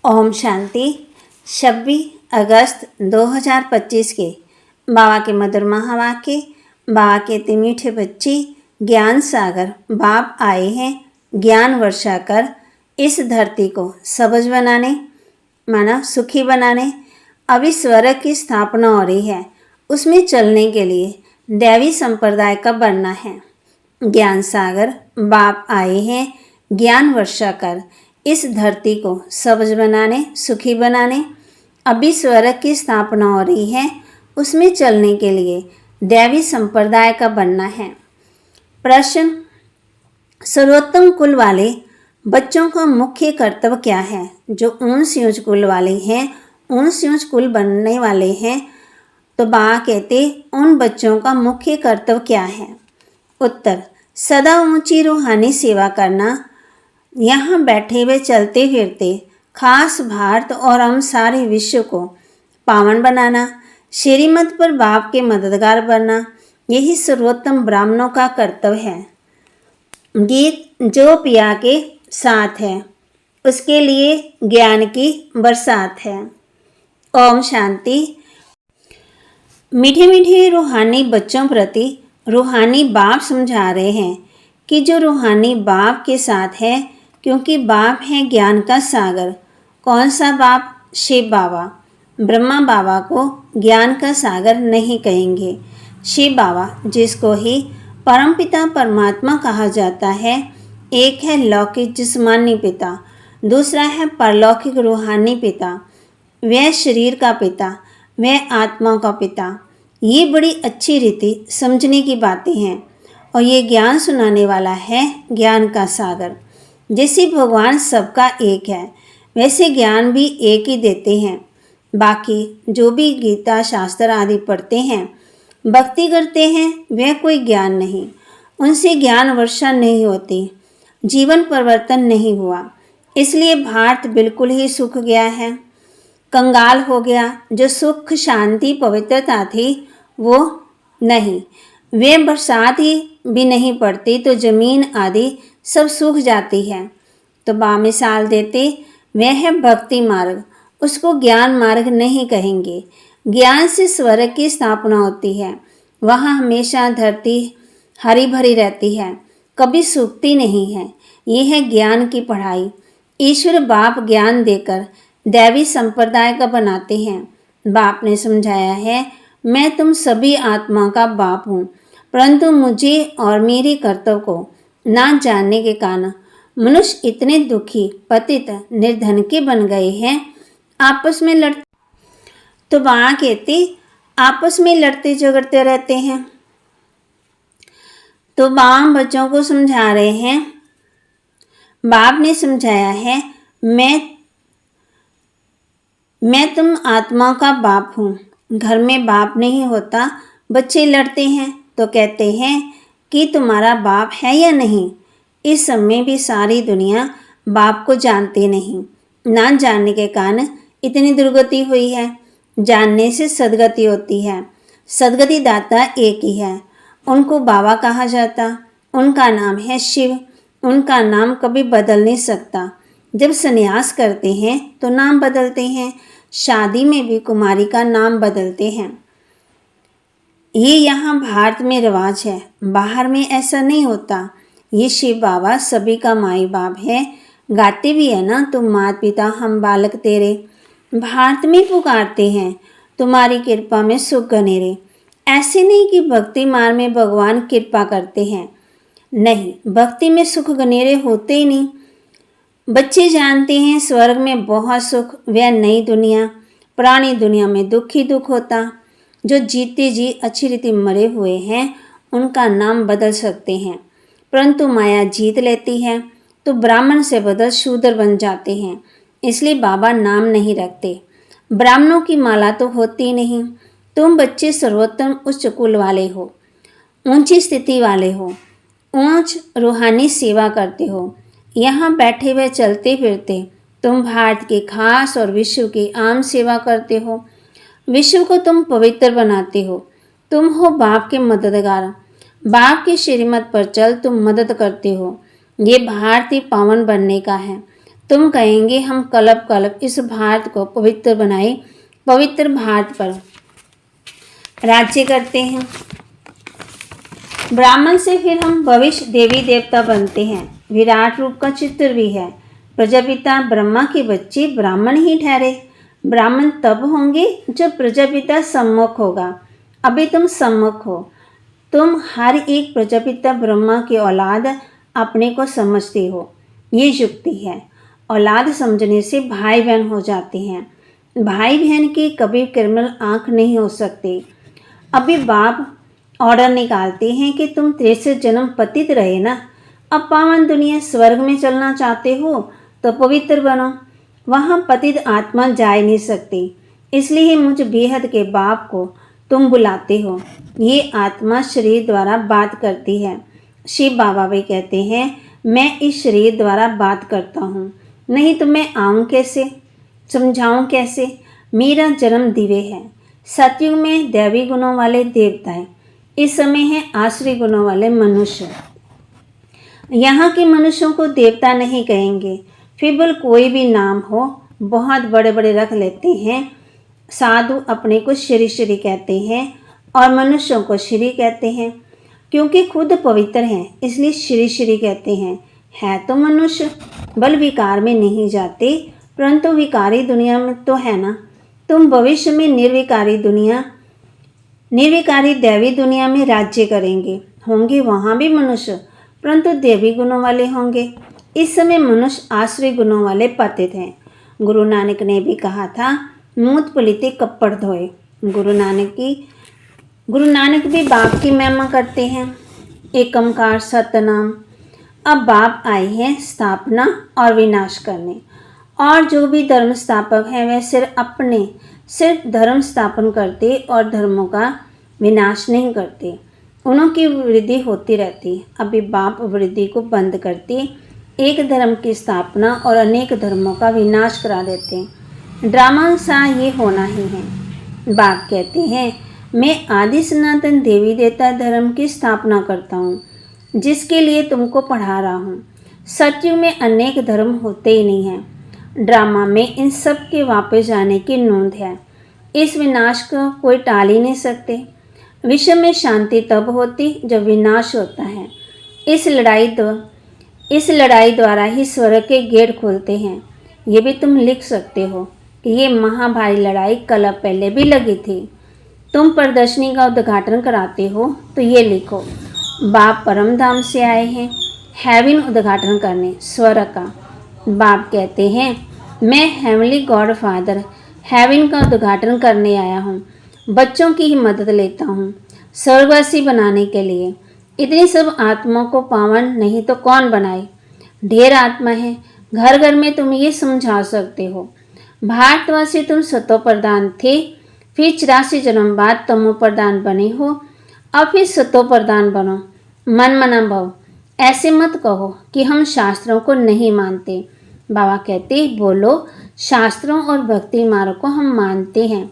ओम शांति। 26 अगस्त 2025 के बाबा के मधुर महावाक्य। बाबा के इतने मीठे बच्चे ज्ञान सागर बाप आए हैं ज्ञान वर्षा कर इस धरती को सबज बनाने, माना सुखी बनाने। अभी स्वर्ग की स्थापना हो रही है, उसमें चलने के लिए दैवी संप्रदाय का बनना है। ज्ञान सागर बाप आए हैं ज्ञान वर्षा कर इस धरती को सबज बनाने, सुखी बनाने। अभी स्वर्ग की स्थापना हो रही है, उसमें चलने के लिए दैवी संप्रदाय का बनना है। प्रश्न: सर्वोत्तम कुल वाले बच्चों का मुख्य कर्तव्य क्या है? जो ऊंच यूंच कुल वाले हैं, ऊंच यूंच कुल बनने वाले हैं, तो बाबा कहते उन बच्चों का मुख्य कर्तव्य क्या है? उत्तर: सदा ऊंची रूहानी सेवा करना, यहाँ बैठे हुए चलते फिरते खास भारत और हम सारे विश्व को पावन बनाना, श्रीमत पर बाप के मददगार बनना, यही सर्वोत्तम ब्राह्मणों का कर्तव्य है। गीत जो पिया के साथ है उसके लिए ज्ञान की बरसात है। ओम शांति। मीठे मीठे रूहानी बच्चों प्रति रूहानी बाप समझा रहे हैं कि जो रूहानी बाप के साथ है, क्योंकि बाप है ज्ञान का सागर। कौन सा बाप? शिव बाबा। ब्रह्मा बाबा को ज्ञान का सागर नहीं कहेंगे। शिव बाबा, जिसको ही परमपिता परमात्मा कहा जाता है, एक है लौकिक जिस्मानी पिता, दूसरा है परलौकिक रूहानी पिता। वह शरीर का पिता, वह आत्मा का पिता। ये बड़ी अच्छी रीति समझने की बातें हैं और ये ज्ञान सुनाने वाला है ज्ञान का सागर। जैसे भगवान सबका एक है, वैसे ज्ञान भी एक ही देते हैं। बाकी जो भी गीता शास्त्र आदि पढ़ते हैं, भक्ति करते हैं, वह कोई ज्ञान नहीं। उनसे ज्ञान वर्षा नहीं होती, जीवन परिवर्तन नहीं हुआ। इसलिए भारत बिल्कुल ही सूख गया है, कंगाल हो गया। जो सुख शांति पवित्रता थी वो नहीं। वे बरसात ही भी नहीं पड़ती तो जमीन आदि सब सूख जाती है। तो मिसाल देते, वह है भक्ति मार्ग, उसको ज्ञान मार्ग नहीं कहेंगे। ज्ञान से स्वर्ग की स्थापना होती है, वहाँ हमेशा धरती हरी भरी रहती है, कभी सूखती नहीं है। ये है ज्ञान की पढ़ाई। ईश्वर बाप ज्ञान देकर दैवी संप्रदाय का बनाते हैं। बाप ने समझाया है, मैं तुम सभी आत्मा का बाप हूँ, परंतु मुझे और मेरे कर्तव्य को ना जानने के कारण मनुष्य इतने दुखी, पतित, निर्धन के बन गए हैं। आपस में लड़ तो बाबा कहते आपस में लड़ते झगड़ते रहते हैं। तो बाबा बच्चों को समझा रहे हैं। बाप ने समझाया है, मैं तुम आत्मा का बाप हूँ। घर में बाप नहीं होता, बच्चे लड़ते हैं तो कहते हैं कि तुम्हारा बाप है या नहीं। इस समय भी सारी दुनिया बाप को जानती नहीं। ना जानने के कारण इतनी दुर्गति हुई है। जानने से सदगति होती है। सदगति दाता एक ही है, उनको बाबा कहा जाता। उनका नाम है शिव। उनका नाम कभी बदल नहीं सकता। जब संन्यास करते हैं तो नाम बदलते हैं। शादी में भी कुमारी का नाम बदलते हैं। ये यहाँ भारत में रिवाज है, बाहर में ऐसा नहीं होता। ये शिव बाबा सभी का माई बाप है। गाते भी है ना, तुम माता पिता हम बालक तेरे। भारत में पुकारते हैं, तुम्हारी कृपा में सुख गनेरे। ऐसे नहीं कि भक्ति मार्ग में भगवान कृपा करते हैं, नहीं, भक्ति में सुख गनेरे होते ही नहीं। बच्चे जानते हैं स्वर्ग में बहुत सुख, वह नई दुनिया। पुरानी दुनिया में दुख ही दुख होता। जो जीते जी अच्छी रीति मरे हुए हैं, उनका नाम बदल सकते हैं, परंतु माया जीत लेती है तो ब्राह्मण से बदल शूद्र बन जाते हैं। इसलिए बाबा नाम नहीं रखते। ब्राह्मणों की माला तो होती नहीं। तुम बच्चे सर्वोत्तम उच्च कुल वाले हो, ऊंची स्थिति वाले हो, ऊंच रूहानी सेवा करते हो। यहाँ बैठे हुए चलते फिरते तुम भारत की खास और विश्व की आम सेवा करते हो। विश्व को तुम पवित्र बनाते हो। तुम हो बाप के मददगार। बाप की श्रीमत पर चल तुम मदद करते हो। ये भारतीय पावन बनने का है। तुम कहेंगे हम कलप कलप इस भारत को पवित्र बनाए, पवित्र भारत पर राज्य करते हैं। ब्राह्मण से फिर हम भविष्य देवी देवता बनते हैं। विराट रूप का चित्र भी है। प्रजापिता ब्रह्मा के बच्चे ब्राह्मण ही ठहरे। ब्राह्मण तब होंगे जब प्रजापिता सम्मुख होगा। अभी तुम सम्मुख हो। तुम हर एक प्रजापिता ब्रह्मा की औलाद अपने को समझते हो। ये युक्ति है। औलाद समझने से भाई बहन हो जाते हैं। भाई बहन की कभी क्रिमिनल आंख नहीं हो सकती। अभी बाप ऑर्डर निकालते हैं कि तुम 63 जन्म पतित रहे ना, अब पावन दुनिया स्वर्ग में चलना चाहते हो तो पवित्र बनो। वहाँ पतित आत्मा जा नहीं सकती, इसलिए मुझ बेहद के बाप को तुम बुलाते हो। ये आत्मा शरीर द्वारा बात करती है। शिव बाबा भी कहते हैं मैं इस शरीर द्वारा बात करता हूँ, नहीं तो मैं आऊँ कैसे, समझाऊँ कैसे। मेरा जन्म दिव्य है। सतयुग में दैवी गुणों वाले देवता है, इस समय है आसुरी गुणों वाले मनुष्य। यहाँ के मनुष्यों को देवता नहीं कहेंगे, फिर बोल कोई भी नाम हो, बहुत बड़े बड़े रख लेते हैं। साधु अपने को श्री श्री कहते हैं और मनुष्यों को श्री कहते हैं, क्योंकि खुद पवित्र हैं इसलिए श्री श्री कहते हैं। है तो मनुष्य, बल विकार में नहीं जाते, परंतु विकारी दुनिया में तो है ना। तुम भविष्य में निर्विकारी दैवी दुनिया में राज्य करेंगे। होंगे वहाँ भी मनुष्य, परंतु देवी गुणों वाले होंगे। इस समय मनुष्य आश्रय गुणों वाले पतित हैं। गुरु नानक ने भी कहा था मूत पुलिते कपड़ धोए। गुरु नानक भी बाप की महिमा करते हैं। एकमकार सतनाम। अब बाप आए हैं स्थापना और विनाश करने, और जो भी धर्म स्थापक हैं वह सिर्फ धर्म स्थापन करते और धर्मों का विनाश नहीं करते। उनकी वृद्धि होती रहती। अभी बाप वृद्धि को बंद करते, एक धर्म की स्थापना और अनेक धर्मों का विनाश करा देते हैं। ड्रामा सा ये होना ही है। बाप कहते हैं मैं आदि सनातन देवी देवता धर्म की स्थापना करता हूँ, जिसके लिए तुमको पढ़ा रहा हूँ। सत्युग में अनेक धर्म होते ही नहीं हैं। ड्रामा में इन सब के वापस जाने की नोंद है। इस विनाश को कोई टाल ही नहीं सकते। विश्व में शांति तब होती जब विनाश होता है। इस लड़ाई द्वारा ही स्वर्ग के गेट खुलते हैं। ये भी तुम लिख सकते हो कि ये महाभारी लड़ाई कल पहले भी लगी थी। तुम प्रदर्शनी का उद्घाटन कराते हो तो ये लिखो बाप परम धाम से आए हैं हेवन उद्घाटन करने स्वर्ग का। बाप कहते हैं मैं हेवनली गॉड फादर हेवन का उद्घाटन करने आया हूँ। बच्चों की ही मदद लेता हूँ स्वर्गवासी बनाने के लिए। इतनी सब आत्माओं को पावन नहीं तो कौन बनाए। ढेर आत्मा है, घर घर में तुम ये समझा सकते हो। भारतवासी तुम सतो प्रधान थे, फिर 84 जन्म बाद तमो प्रधान बने हो, अब फिर सतो प्रधान बनो। मन मना भव। ऐसे मत कहो कि हम शास्त्रों को नहीं मानते। बाबा कहते बोलो शास्त्रों और भक्ति मार्ग को हम मानते हैं,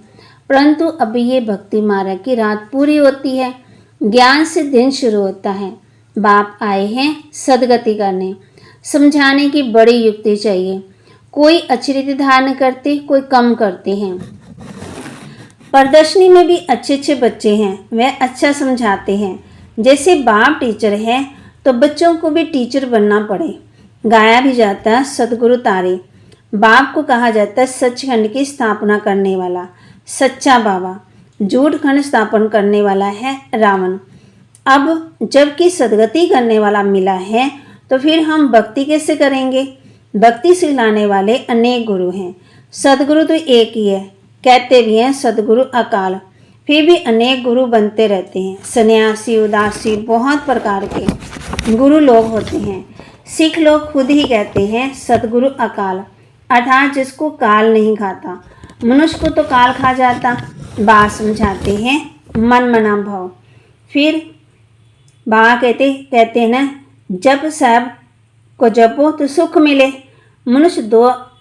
परंतु अभी ये भक्ति मार्ग की रात पूरी होती है, ज्ञान से दिन शुरू होता है। बाप आए हैं सदगति करने। समझाने की बड़ी युक्ति चाहिए। कोई अच्छी रीति धारण करते, कोई कम करते हैं। प्रदर्शनी में भी अच्छे अच्छे बच्चे हैं, वह अच्छा समझाते हैं। जैसे बाप टीचर है तो बच्चों को भी टीचर बनना पड़े। गाया भी जाता है सदगुरु तारे। बाप को कहा जाता है सचखंड की स्थापना करने वाला सच्चा बाबा। झूठ खंड स्थापन करने वाला है रावण। अब जबकि सदगति करने वाला मिला है तो फिर हम भक्ति कैसे करेंगे। भक्ति सिखाने वाले अनेक गुरु हैं, सदगुरु तो एक ही है। कहते भी हैं सदगुरु अकाल, फिर भी अनेक गुरु बनते रहते हैं। सन्यासी उदासी बहुत प्रकार के गुरु लोग होते हैं। सिख लोग खुद ही कहते हैं सदगुरु अकाल, अर्थात जिसको काल नहीं खाता। मनुष्य को तो काल खा जाता। बात समझाते हैं मन मना भव। फिर बाबा कहते हैं ना जप साहब को जपो तो सुख मिले। मनुष्य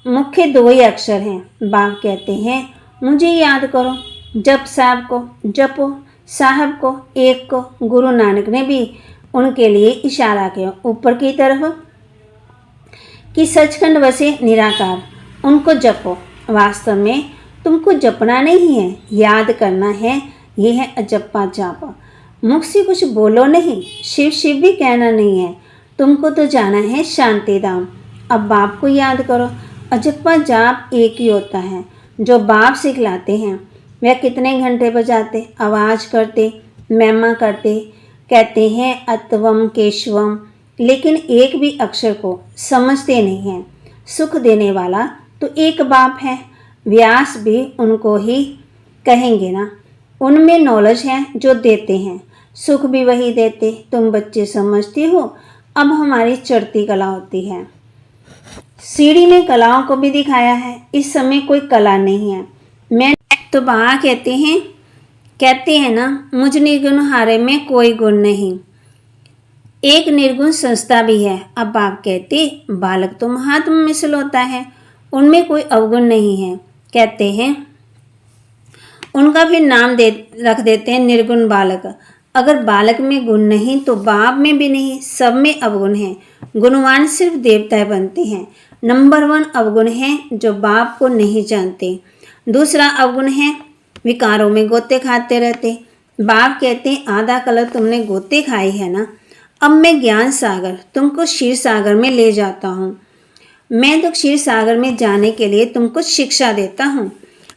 मुख्य दो ही अक्षर हैं। बाबा कहते हैं मुझे याद करो, जप साहब को जपो, साहब को एक को। गुरु नानक ने भी उनके लिए इशारा किया ऊपर की तरफ कि सचखंड वसे निराकार, उनको जपो। वास्तव में तुमको जपना नहीं है, याद करना है। यह है अजप्पा जाप। मुख से कुछ बोलो नहीं, शिव शिव भी कहना नहीं है। तुमको तो जाना है शांति धाम। अब बाप को याद करो। अजप्पा जाप एक ही होता है जो बाप सिखलाते हैं। वह कितने घंटे बजाते, आवाज़ करते, महिमा करते, कहते हैं अत्वम केशवम, लेकिन एक भी अक्षर को समझते नहीं हैं। सुख देने वाला तो एक बाप है। व्यास भी उनको ही कहेंगे ना। उनमें नॉलेज है जो देते हैं, सुख भी वही देते। तुम बच्चे समझते हो। अब हमारी चढ़ती कला होती है। सीढ़ी ने कलाओं को भी दिखाया है। इस समय कोई कला नहीं है। मैं तो बा कहते हैं ना, मुझ निर्गुण हारे में कोई गुण नहीं। एक निर्गुण संस्था भी है। अब बाप कहते, बालक तो महात्मा मिसल होता है, उनमें कोई अवगुण नहीं है। कहते हैं उनका फिर नाम रख देते हैं निर्गुण बालक। अगर बालक में गुण नहीं तो बाप में भी नहीं, सब में अवगुण है। गुणवान सिर्फ देवताएं बनते हैं। नंबर 1 अवगुण है जो बाप को नहीं जानते। दूसरा अवगुण है विकारों में गोते खाते रहते। बाप कहते हैं आधा कलर तुमने गोते खाई है ना, अब मैं ज्ञान सागर तुमको क्षीर सागर में ले जाता हूँ। मैं तो क्षीर सागर में जाने के लिए तुमको शिक्षा देता हूँ।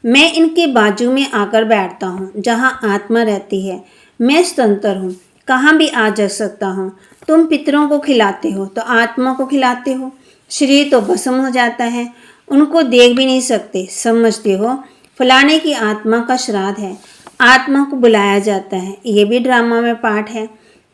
मैं इनके बाजू में आकर बैठता हूँ जहाँ आत्मा रहती है। मैं स्वतंत्र हूँ, कहाँ भी आ जा सकता हूँ। तुम पितरों को खिलाते हो तो आत्मा को खिलाते हो। शरीर तो भस्म हो जाता है, उनको देख भी नहीं सकते। समझते हो फलाने की आत्मा का श्राद्ध है, आत्मा को बुलाया जाता है। ये भी ड्रामा में पार्ट है।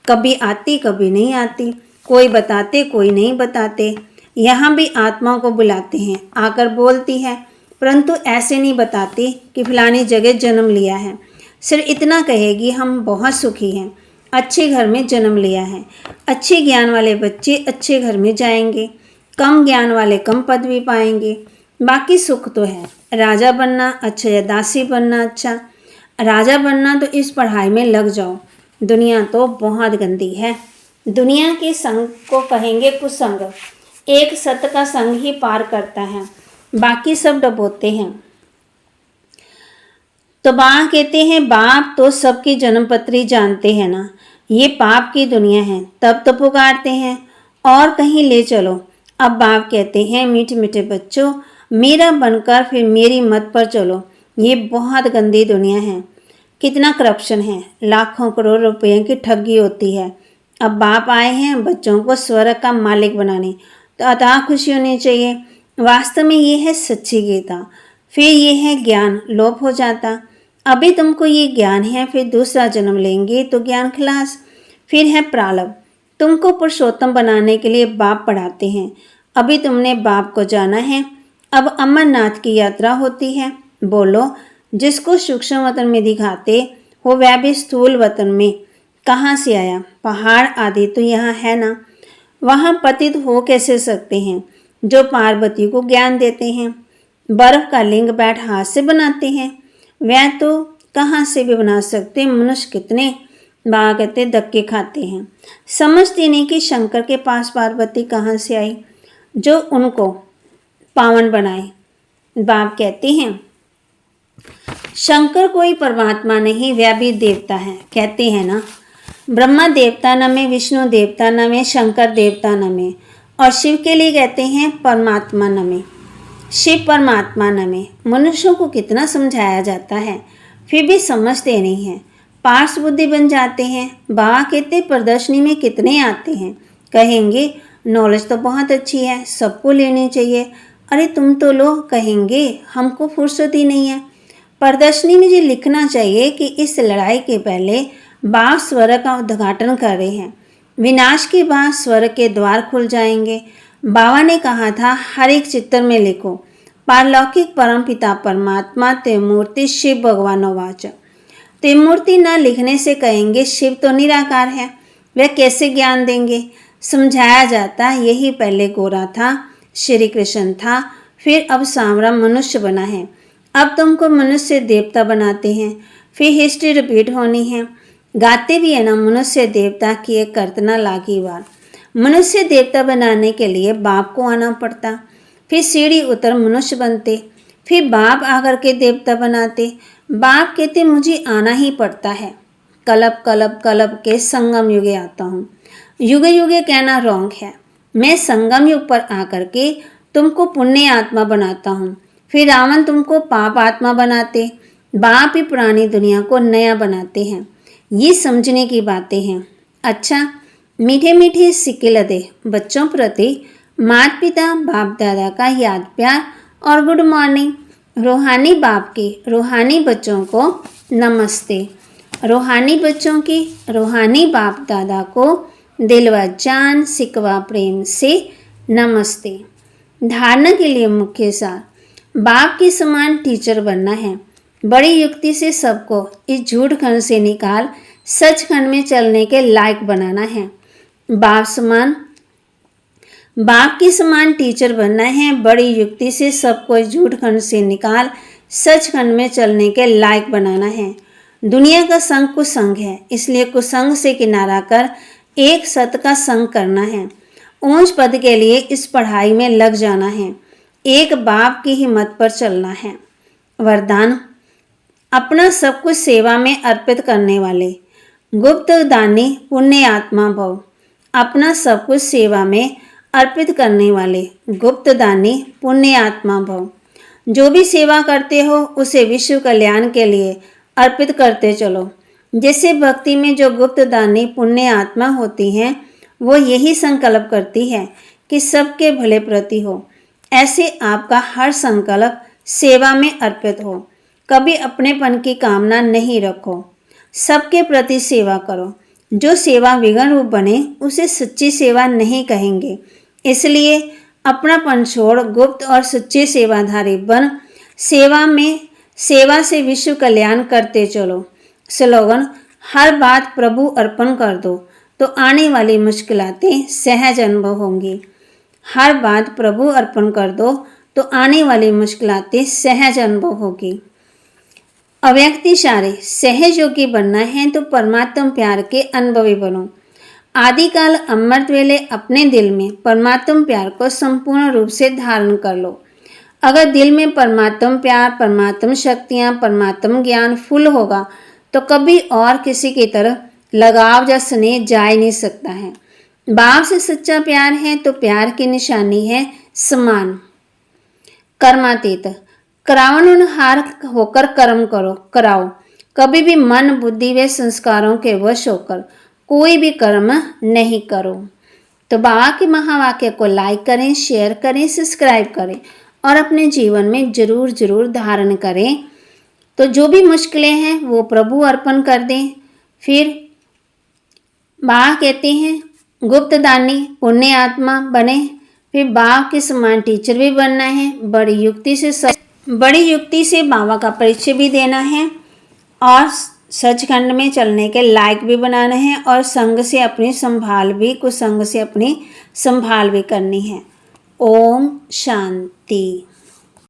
कभी आती कभी नहीं आती, कोई बताते कोई नहीं बताते। यहाँ भी आत्मा को बुलाते हैं, आकर बोलती है, परंतु ऐसे नहीं बताती कि फलानी जगह जन्म लिया है। सिर्फ इतना कहेगी हम बहुत सुखी हैं, अच्छे घर में जन्म लिया है। अच्छे ज्ञान वाले बच्चे अच्छे घर में जाएंगे, कम ज्ञान वाले कम पदवी पाएंगे। बाकी सुख तो है। राजा बनना अच्छा या दासी बनना अच्छा। राजा बनना तो इस पढ़ाई में लग जाओ। दुनिया तो बहुत गंदी है। दुनिया के संग को कहेंगे कुसंग। एक सत्य का संग ही पार करता है, बाकी सब डबोते हैं। तो बा कहते हैं बाप तो सबकी जन्मपत्री जानते हैं ना। ये पाप की दुनिया है, तब तो पुकारते हैं और कहीं ले चलो। अब बाप कहते हैं मीठे मीठे बच्चों, मेरा बनकर फिर मेरी मत पर चलो। ये बहुत गंदी दुनिया है, कितना करप्शन है, लाखों करोड़ रुपए की ठगी होती है। अब बाप आए हैं बच्चों को स्वर्ग का मालिक बनाने, तो अतः खुशी होनी चाहिए। वास्तव में ये है सच्ची गीता। फिर ये है ज्ञान, लोप हो जाता। अभी तुमको ये ज्ञान है, फिर दूसरा जन्म लेंगे तो ज्ञान खलास। फिर है प्रारब्ध। तुमको पुरुषोत्तम बनाने के लिए बाप पढ़ाते हैं। अभी तुमने बाप को जाना है। अब अमरनाथ की यात्रा होती है। बोलो, जिसको सूक्ष्म वतन में दिखाते हो वह भी स्थूल वतन में कहाँ से आया? पहाड़ आदि तो यहाँ है ना, वहाँ पतित हो कैसे सकते हैं? जो पार्वती को ज्ञान देते हैं, बर्फ का लिंग बैठ हाथ से बनाते हैं, वह तो कहाँ से भी बना सकते। मनुष्य कितने कहते धक्के खाते हैं, समझते नहीं कि शंकर के पास पार्वती कहाँ से आई जो उनको पावन बनाए। बाप कहते हैं शंकर कोई परमात्मा नहीं, वह भी देवता है। कहते हैं ना, ब्रह्मा देवता न में, विष्णु देवता न में, शंकर देवता न में। और शिव के लिए कहते हैं परमात्मा न में, शिव परमात्मा न में। मनुष्यों को कितना समझाया जाता है, फिर भी समझते नहीं हैं, पार्श्व बुद्धि बन जाते हैं। बाबा कहते प्रदर्शनी में कितने आते हैं, कहेंगे नॉलेज तो बहुत अच्छी है, सबको लेनी चाहिए। अरे तुम तो लो, कहेंगे हमको फुर्सत ही नहीं है। प्रदर्शनी में ये लिखना चाहिए कि इस लड़ाई के पहले बाप स्वर्ग का उद्घाटन कर रहे हैं, विनाश के बाद स्वर्ग के द्वार खुल जाएंगे। बाबा ने कहा था हर एक चित्र में लिखो पारलौकिक परम पिता परमात्मा त्रिमूर्ति शिव भगवानोवाच। त्रिमूर्ति न लिखने से कहेंगे शिव तो निराकार है, वह कैसे ज्ञान देंगे। समझाया जाता यही पहले गोरा था, श्री कृष्ण था, फिर अब सांवरा मनुष्य बना है। अब तुमको मनुष्य देवता बनाते हैं, फिर हिस्ट्री रिपीट होनी है। गाते भी है ना, मनुष्य देवता की एक कर्तना लागी बार। मनुष्य देवता बनाने के लिए बाप को आना पड़ता, फिर सीढ़ी उतर मनुष्य बनते, फिर बाप आकर के देवता बनाते। बाप कहते मुझे आना ही पड़ता है। कलब कलब कलब के संगम युगे आता हूँ। युगे युगे कहना रॉन्ग है। मैं संगम युग पर आकर के तुमको पुण्य आत्मा बनाता हूँ, फिर रावण तुमको पाप आत्मा बनाते। बाप ही पुरानी दुनिया को नया बनाते हैं। ये समझने की बातें हैं। अच्छा, मीठे मीठे सिक्के लदे बच्चों प्रति माता पिता बाप दादा का याद प्यार और गुड मॉर्निंग। रूहानी बाप के रूहानी बच्चों को नमस्ते। रूहानी बच्चों की रूहानी बाप दादा को दिल व जान सिकवा प्रेम से नमस्ते। धारणा के लिए मुख्य सार, बाप के समान टीचर बनना है। बड़ी युक्ति से सबको इस झूठ खंड से निकाल सच खंड में चलने के लायक बनाना है। बाप के समान टीचर बनना है। बड़ी युक्ति से सबको इस झूठ खंड से निकाल सच खंड में चलने के लायक बनाना है। दुनिया का संग कुसंग है, इसलिए कुसंग से किनारा कर एक सत का संग करना है। ऊंच पद के लिए इस पढ़ाई में लग जाना है। एक बाप की ही मत पर चलना है। वरदान, अपना सब कुछ सेवा में अर्पित करने वाले गुप्त दानी पुण्य आत्मा भव। अपना सब कुछ सेवा में अर्पित करने वाले गुप्त दानी पुण्य आत्मा भव। जो भी सेवा करते हो उसे विश्व कल्याण के लिए अर्पित करते चलो। जैसे भक्ति में जो गुप्त दानी पुण्य आत्मा होती हैं, वो यही संकल्प करती है कि सबके भले प्रति हो। ऐसे आपका हर संकल्प सेवा में अर्पित हो। कभी अपनेपन की कामना नहीं रखो। सबके प्रति सेवा करो। जो सेवा विघ्न रूप बने उसे सच्ची सेवा नहीं कहेंगे। इसलिए अपनापन छोड़ गुप्त और सच्चे सेवाधारी बन सेवा से विश्व कल्याण करते चलो। स्लोगन, हर बात प्रभु अर्पण कर दो तो आने वाली मुश्किलातें सहज अनुभव होंगी। हर बात प्रभु अर्पण कर दो तो आने वाली मुश्किलातें सहज अनुभव होगी। अव्यक्त इशारे, सहज योगी बनना है तो परमात्म प्यार के अनुभवी बनो। आदिकाल अमृत वेले अपने दिल में परमात्म प्यार को संपूर्ण रूप से धारण कर लो। अगर दिल में परमात्म प्यार, परमात्म शक्तियाँ, परमात्म ज्ञान फुल होगा तो कभी और किसी की तरफ लगाव या स्नेह जा ही नहीं सकता है। बाप से सच्चा प्यार है तो प्यार की निशानी है समान। कर्मातीत, करावनहार होकर कर्म कराओ। कभी भी मन, बुद्धि व संस्कारों के वश होकर कोई भी कर्म नहीं करो। तो बाबा के महावाक्य को लाइक करें, शेयर करें, सब्सक्राइब करें और अपने जीवन में जरूर जरूर धारण करें। तो जो भी मुश्किलें हैं वो प्रभु अर्पण कर दें। फिर बाबा कहते हैं गुप्त दानी पुण्य आत्मा बने। फिर बाबा के समान टीचर भी बनना है। बड़ी युक्ति से बाबा का परिचय भी देना है और सचखंड में चलने के लायक भी बनाना है और संग से अपनी संभाल भी कुसंग से अपनी संभाल भी करनी है। ओम शांति।